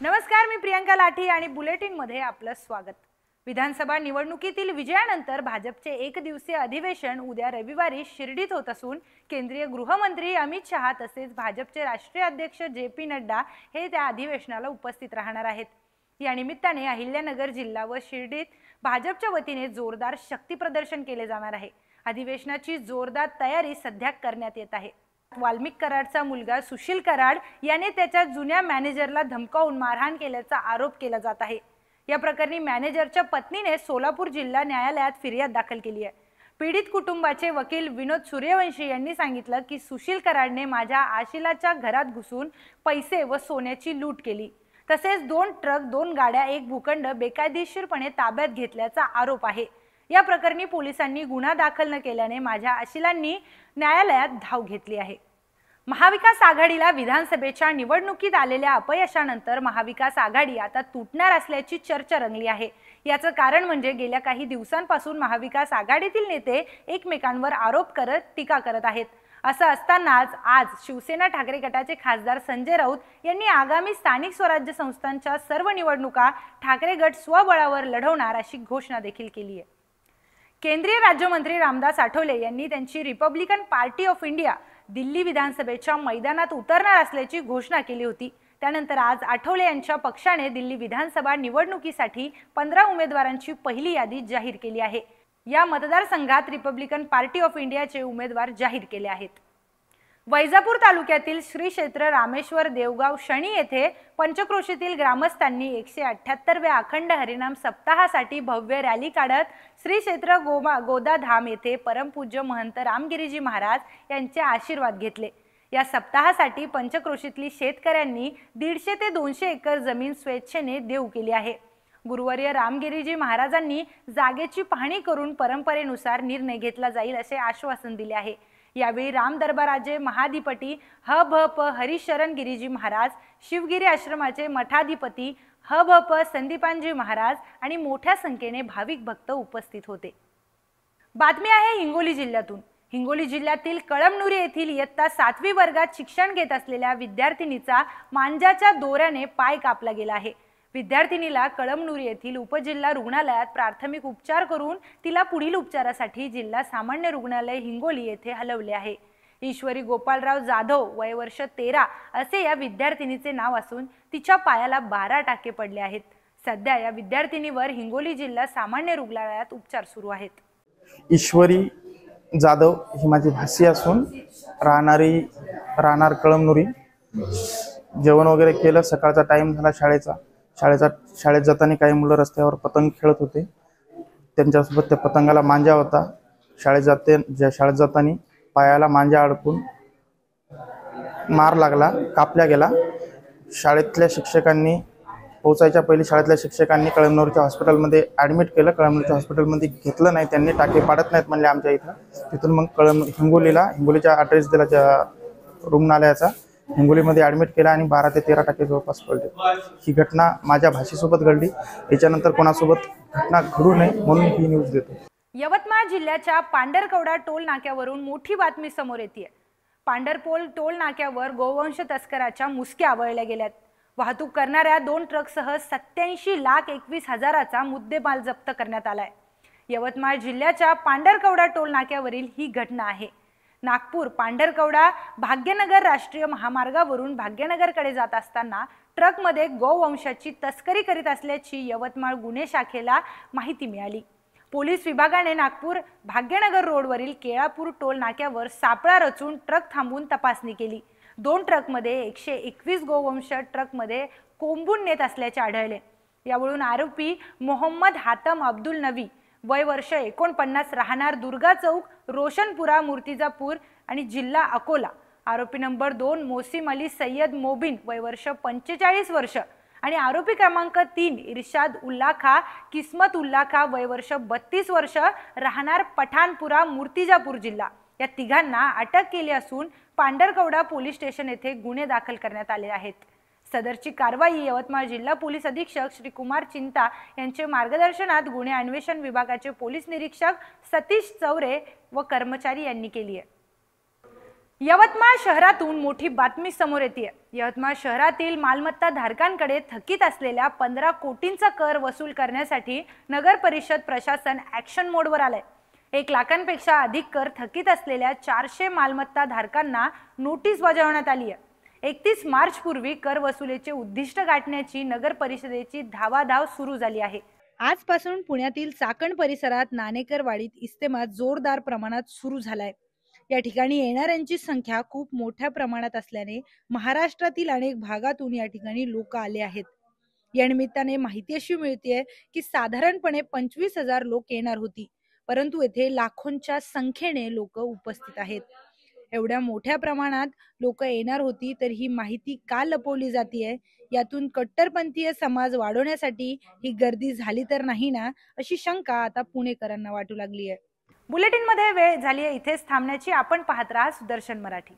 नमस्कार, मी प्रियंका लाठी आणि बुलेटिन मध्ये आपलं स्वागत। विधानसभा निवडणुकीतील विजयानंतर भाजपचे एक दिवसीय अधिवेशन उद्या रविवारी शिर्डीत होत असून केंद्रीय गृहमंत्री अमित शहा तसेच भाजपचे राष्ट्रीय अध्यक्ष जे.पी. नड्डा हे त्या अधिवेशनाला उपस्थित राहणार आहेत। या निमित्ताने अहिल्यानगर जिल्हा व शिर्डीत भाजपच्या वतीने जोरदार शक्ती प्रदर्शन केले जाणार आहे। अधिवेशनाची जोरदार तयारी सध्या करण्यात येत आहे। वाल्मिक कराडचा मुलगा सुशील कराड याने त्याच्या जुन्या मॅनेजरला धमकावून मारहाण केल्याचा आरोप केला जात आहे। या प्रकरणी मॅनेजरच्या पत्नीने सोलापूर जिल्हा न्यायालयात फिर्याद दाखल केली आहे। पीडित कुटुंबाचे वकील विनोद सूर्यवंशी यांनी सांगितलं की सुशील कराडने माझ्या आशिलाच्या घरात घुसून पैसे व सोन्याची लूट केली, तसेच 2 ट्रक 2 गाड्या 1 भूखंड बेकायदेशीरपणे ताब्यात घेतल्याचा आरोप आहे। या प्रकरणी पोलिसांनी गुन्हा दाखल न केल्याने माझ्या आशिलांनी न्यायालयात धाव घेतली आहे। महाविकास आघाडीला विधानसभेच्या निवडणुकीत आलेल्या अपयशानंतर महाविकास आघाडी आता तुटणार असल्याची चर्चा रंगली आहे। याचं कारण म्हणजे गेल्या काही दिवसांपासून महाविकास आघाडीतील नेते एकमेकांवर आरोप करत टीका करत आहेत। असं असतानाच आज शिवसेना ठाकरे गटाचे खासदार संजय राऊत यांनी आगामी स्थानिक स्वराज्य संस्थांच्या सर्व निवडणुका ठाकरे गट स्वबळावर लढवणार अशी घोषणा देखील केली आहे। केंद्रीय राज्यमंत्री रामदास आठवले यांनी त्यांची Republican party of India Delhi विधानसभेच्या मैदानात उतरणार असल्याची घोषणा केली होती। त्यानंतर आज आठवले यांच्या पक्षाने दिल्ली विधानसभा निवडणुकीसाठी 15 उमेदवारांची पहिली यादी जाहीर केली आहे। या मतदारसंघात रिपब्लिकन पार्टी ऑफ इंडियाचे उमेदवार जाहीर केले आहेत। वैजापूर तालुक्यातील श्री क्षेत्र रामेश्वर देवगाव शनी येथे पंचक्रोशीतील ग्रामस्थांनी 178व्या अखंड हरिनाम सप्ताहासाठी भव्य रॅली काढत श्री क्षेत्र गोदाधाम येथे परमपूज्य महंत रामगिरीजी महाराज यांचे आशीर्वाद घेतले। या सप्ताहासाठी पंचक्रोशीतील शेतकऱ्यांनी 150 ते 200 एकर जमीन स्वेच्छेने देऊ केली आहे। गुरुवर्य रामगिरीजी महाराजांनी जागेची पाहणी करून परंपरेनुसार निर्णय घेतला जाईल असे आश्वासन दिले आहे। यावेळी राम दरबाराचे महाधिपती ह.भ.प. हरिशरण गिरीजी महाराज, शिवगिरी आश्रमाचे मठाधिपती ह.भ.प. संदीपानजी महाराज आणि मोठ्या संख्येने भाविक भक्त उपस्थित होते। बातमी आहे हिंगोली जिल्ह्यातून। हिंगोली जिल्ह्यातील कळमनुरी येथील इयत्ता 7वी वर्गात शिक्षण घेत असलेल्या विद्यार्थिनीचा मांजाच्या दोऱ्याने पाय कापला गेला आहे। विद्यार्थिनीला कळमनुरी येथील उपजिल्हा रुग्णालयात प्राथमिक उपचार करून तिला पुढील उपचारासाठी जिल्हा सामान्य रुग्णालय हिंगोली येथे हलवले आहे। ईश्वरी गोपालराव जाधव वय वर्ष 13 असे या विद्यार्थिनीचे नाव असून तिच्या पायाला 12 टाके पडले आहेत। सध्या या विद्यार्थिनीवर हिंगोली जिल्हा सामान्य रुग्णालयात उपचार सुरू आहेत। ईश्वरी जाधव ही माझी भाची असून राहणार कळमनुरी। जेवण वगैरे केलं, सकाळचा टाइम झाला शाळेत जाताना काही मुलं रस्त्यावर पतंग खेळत होते, त्यांच्यासोबत त्या पतंगाला मांजा होता। शाळेत जाताना पायाला मांजा अडकून मार लागला, कापल्या गेला। शाळेतल्या शिक्षकांनी पोहोचायच्या पहिले शाळेतल्या शिक्षकांनी कळमनुरीच्या हॉस्पिटलमध्ये ॲडमिट केलं। कळमनुरीच्या हॉस्पिटलमध्ये घेतलं नाही, त्यांनी टाके पाडत नाहीत म्हणले आमच्या इथं। तिथून मग हिंगोलीच्या ॲड्रेस दिला रुग्णालयाचा, हिंगोलीमध्ये ॲडमिट केला आणि 12 ते 13 टाके जवळपास पडले। ही घटना माझ्या भाषेसोबत घडली, याच्यानंतर कोणासोबत घटना घडू नये म्हणून ही न्यूज देतो। यवतमाळ जिल्ह्याच्या पांढरकवडा टोल नाक्यावरून मोठी बातमी समोर येते। पांढरपोल टोल नाक्यावर गोवंश तस्कराच्या मुसक्या आवळल्या गेल्यात। वाहतूक करणाऱ्या 2 ट्रकसह 87,21,000चा मुद्देमाल जप्त करण्यात आलाय। यवतमाळ जिल्ह्याच्या पांढरकवडा टोल नाक्यावरील ही घटना आहे। नागपूर पांढरकवडा भाग्यनगर राष्ट्रीय महामार्गावरून भाग्यनगरकडे जात असताना ट्रकमध्ये गोवंशाची तस्करी करीत असल्याची यवतमाळ गुन्हे शाखेला माहिती मिळाली। पोलीस विभागाने नागपूर भाग्यनगर रोडवरील केळापूर टोल नाक्यावर सापळा रचून ट्रक थांबवून तपासणी केली। 2 ट्रकमध्ये 121 गोवंश ट्रकमध्ये कोंबून नेत असल्याचे आढळले। यावरून आरोपी मोहम्मद हातम अब्दुल नवी वय वर्ष 49 राहणार दुर्गा चौक, रोशनपुरा, मूर्तिजापूर आणि जिल्हा अकोला, आरोपी नंबर 2 मोसिम अली सय्यद मोबिन वय वर्ष 45 वर्ष आणि आरोपी क्रमांक 3 इरशाद उल्ला खा किस्मत उल्ला खा वय वर्ष 32 वर्ष राहणार पठाणपुरा, मूर्तिजापूर जिल्हा, या तिघांना अटक केली असून पांढरकवडा पोलीस स्टेशन येथे गुन्हे दाखल करण्यात आले आहेत। सदरची कारवाई यवतमाळ जिल्हा पोलीस अधीक्षक श्री कुमार चिंता यांचे मार्गदर्शनात गुन्हे अन्वेषण विभागाचे पोलीस निरीक्षक सतीश चौरे व कर्मचारी यांनी केली आहे। यवतमाळ शहरातून मोठी बातमी समोर येते। यवतमाळ शहरातील मालमत्ता धारकांकडे थकीत असलेल्या 15 कोटींचा कर वसूल करण्यासाठी नगर परिषद प्रशासन ॲक्शन मोडवर आलंय। 1 लाखांपेक्षा अधिक कर थकीत असलेल्या 400 मालमत्ता धारकांना नोटीस बजावण्यात आली आहे। 31 मार्च पूर्वी कर वसुलीचे उद्दिष्ट गाठण्याची नगर परिषदेची धावाधाव सुरू झाली आहे। आजपासून पुण्यातील चाकण परिसरात नाणेकरवाडीत इस्तेमा जोरदार प्रमाणात सुरू झालाय। या ठिकाणी येणाऱ्यांची संख्या खूप मोठ्या प्रमाणात असल्याने महाराष्ट्रातील अनेक भागातून या ठिकाणी लोक आले आहेत। या निमित्ताने माहिती अशी मिळते की साधारणपणे 25,000 लोक येणार होती, परंतु येथे लाखोंच्या संख्येने लोक उपस्थित आहेत। एवढ्या मोठ्या प्रमाणात लोक येणार होती तर ही माहिती का लपवली जाते? यातून कट्टरपंथीय समाज वाढवण्यासाठी ही गर्दी झाली तर नाही ना, अशी शंका आता पुणेकरांना वाटू लागली आहे। बुलेटिन मध्ये वेळ झाली आहे इथेच थांबण्याची। आपण पाहत राहा सुदर्शन मराठी।